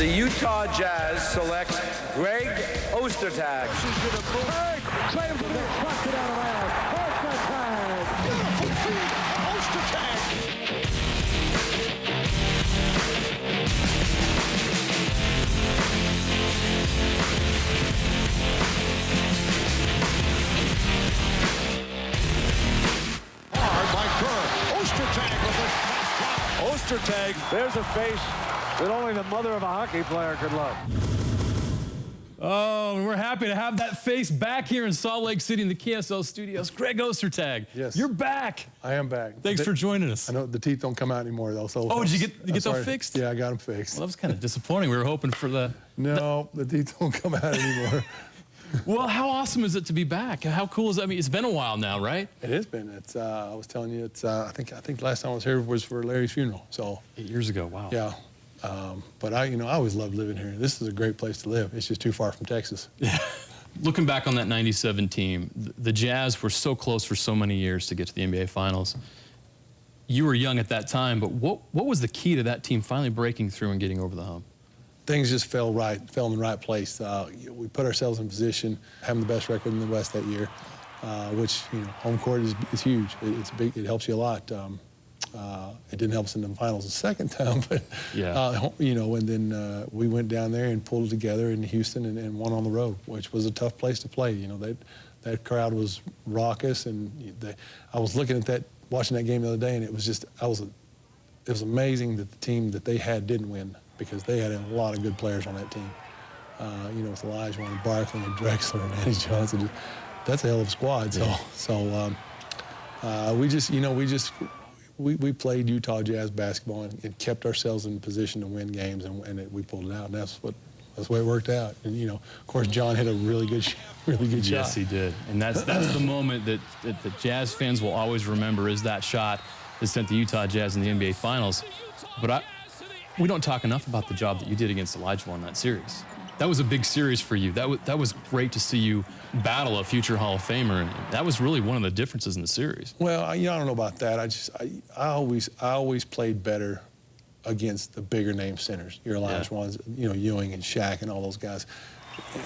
The Utah Jazz selects Greg Ostertag. Claims to be busted out of bounds. Ostertag. Beautiful feed. Ostertag. Hard by Kerr. Ostertag with it. Ostertag, there's a face that only the mother of a hockey player could love. Oh, we're happy to have that face back here in Salt Lake City in the KSL studios. Greg Ostertag, yes, you're back. I am back. Thanks for joining us. I know the teeth don't come out anymore, though. So did you get them fixed? Yeah, I got them fixed. Well, that was kind of disappointing. We were hoping for the... No, the teeth don't come out anymore. Well, how awesome is it to be back? How cool is that? I mean, it's been a while now, right? It has been. It's. I was telling you, it's. I think last time I was here was for Larry's funeral. So 8 years ago. Wow. Yeah. But I always loved living here. This is a great place to live. It's just too far from Texas. Yeah. Looking back on that '97 team, the Jazz were so close for so many years to get to the NBA Finals. You were young at that time, but what was the key to that team finally breaking through and getting over the hump? Things just fell in the right place. We put ourselves in position, having the best record in the West that year, which, home court is huge. It's big. It helps you a lot. It didn't help us in the finals the second time, but yeah. And then we went down there and pulled it together in Houston and won on the road, which was a tough place to play. That crowd was raucous, and I was looking at that, watching that game the other day, and it was just it was amazing that the team that they had didn't win, because they had a lot of good players on that team. With Elijah and Barkley and Drexler and Eddie Johnson, that's a hell of a squad. We played Utah Jazz basketball and kept ourselves in position to win games, and we pulled it out. And that's the way it worked out. And of course, John hit a really good shot. Yes, he did. And that's the moment that the Jazz fans will always remember, is that shot that sent the Utah Jazz in the NBA Finals. But we don't talk enough about the job that you did against Elijah in that series. That was a big series for you. That was great to see you battle a future Hall of Famer, and that was really one of the differences in the series. Well, I don't know about that. I always played better against the bigger name centers. Your Elijah ones, Ewing and Shaq and all those guys.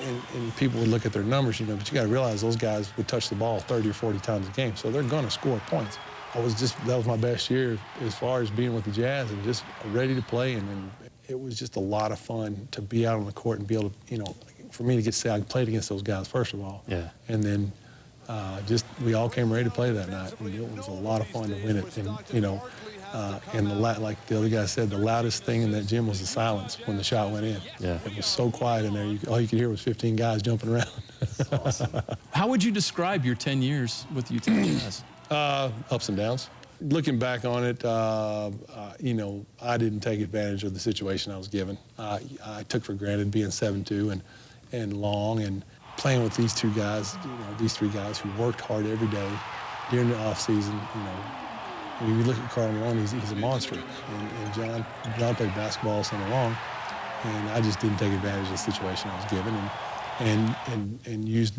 And people would look at their numbers, but you got to realize those guys would touch the ball 30 or 40 times a game, so they're going to score points. That was my best year as far as being with the Jazz and just ready to play, and it was just a lot of fun to be out on the court and be able to, for me to get to say I played against those guys, first of all. Yeah. And then we all came ready to play that night. And it was a lot of fun to win it. And, like the other guy said, the loudest thing in that gym was the silence when the shot went in. Yeah. It was so quiet in there. All you could hear was 15 guys jumping around. That's awesome. How would you describe your 10 years with the Utah Jazz? Ups and downs. Looking back on it, I didn't take advantage of the situation I was given. I took for granted being 7'2" and long, and playing with these two guys, these three guys who worked hard every day during the off season. When you look at Carl Malone, he's a monster, and John played basketball all summer long, and I just didn't take advantage of the situation I was given, and used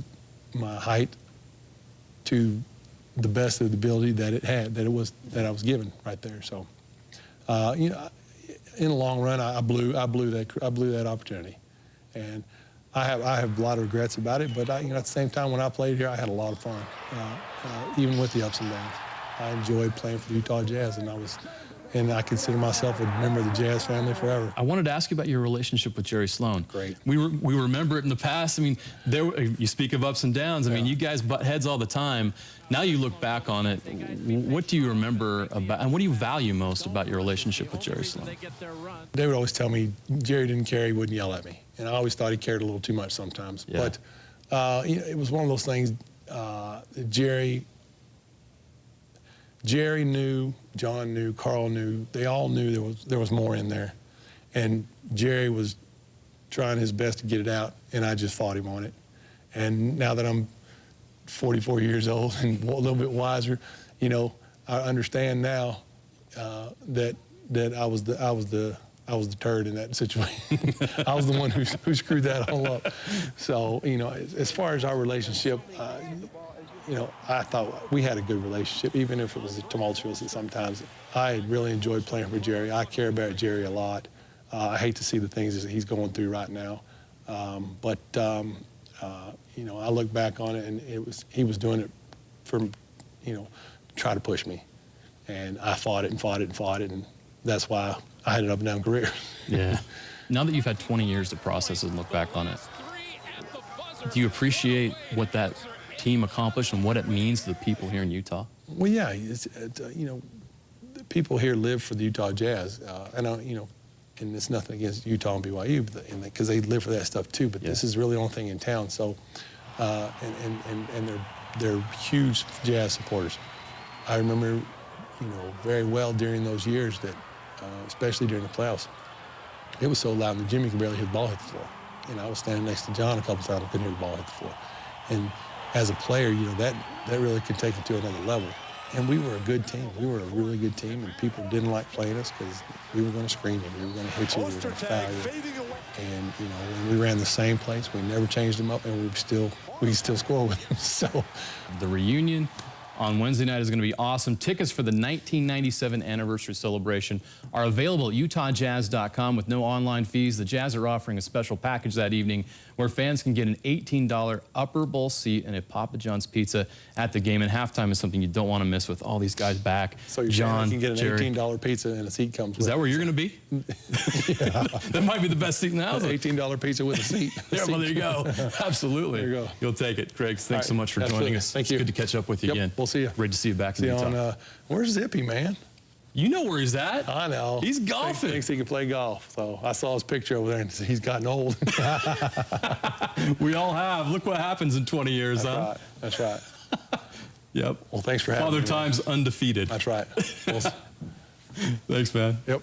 my height to the best of the ability that it had, that I was given right there. So, in the long run, I blew that opportunity, and I have a lot of regrets about it. But at the same time, when I played here, I had a lot of fun, even with the ups and downs. I enjoyed playing for the Utah Jazz, and I consider myself a member of the Jazz family forever. I wanted to ask you about your relationship with Jerry Sloan. Great. We remember it in the past. I mean, you speak of ups and downs. I mean, you guys butt heads all the time. Now you look back on it. What do you remember about, and what do you value most about your relationship with Jerry Sloan? They would always tell me Jerry didn't care, he wouldn't yell at me, and I always thought he cared a little too much sometimes. Yeah. But it was one of those things. Jerry knew, John knew, Carl knew. They all knew there was more in there, and Jerry was trying his best to get it out, and I just fought him on it. And now that I'm 44 years old and a little bit wiser, I understand now that I was the turd in that situation. I was the one who screwed that all up. So as far as our relationship. I thought we had a good relationship, even if it was tumultuous at sometimes. I really enjoyed playing for Jerry. I care about Jerry a lot. I hate to see the things that he's going through right now. But you know, I look back on it, and he was doing it for, you know, try to push me. And I fought it and fought it and fought it, and that's why I had an up and down career. Yeah. Now that you've had 20 years to process it and look back on it, do you appreciate what that team accomplished and what it means to the people here in Utah? Well, yeah, you know, the people here live for the Utah Jazz, and you know, and it's nothing against Utah and BYU, because they live for that stuff too. But this is really the only thing in town. So, and they're huge Jazz supporters. I remember, you know, very well during those years that, especially during the playoffs, it was so loud that Jimmy could barely hear the ball hit the floor. And I was standing next to John a couple times, I couldn't hear the ball hit the floor. And as a player, you know, that really could take it to another level. And we were a good team. We were a really good team, and people didn't like playing us because we were going to screen you, we were going to hit you, we were going to foul you. And, you know, when we ran the same place, we never changed them up, and we still score with them. So the reunion on Wednesday night is going to be awesome. Tickets for the 1997 anniversary celebration are available at utahjazz.com with no online fees. The Jazz are offering a special package that evening where fans can get an $18 upper bowl seat and a Papa John's pizza at the game. And halftime is something you don't want to miss with all these guys back. So you're John, saying you can get an Jerry. $18 pizza and a seat comes with Is that where you're going to be? Yeah. That might be the best seat in the house. $18 pizza with a seat. Yeah, well, there you go. Absolutely. There you go. You'll take it. Craig, thanks so much for Absolutely. joining us. Thank you. It's good to catch up with you again. We'll see you. Great to see you back in See you Utah. on, where's Zippy, man? You know where he's at. I know. He's golfing. Thinks he can play golf. So I saw his picture over there, and he's gotten old. We all have. Look what happens in 20 years, That's huh? right. That's right. Yep. Well, thanks for having me. Father Time's undefeated. That's right. Well, Thanks, man. yep.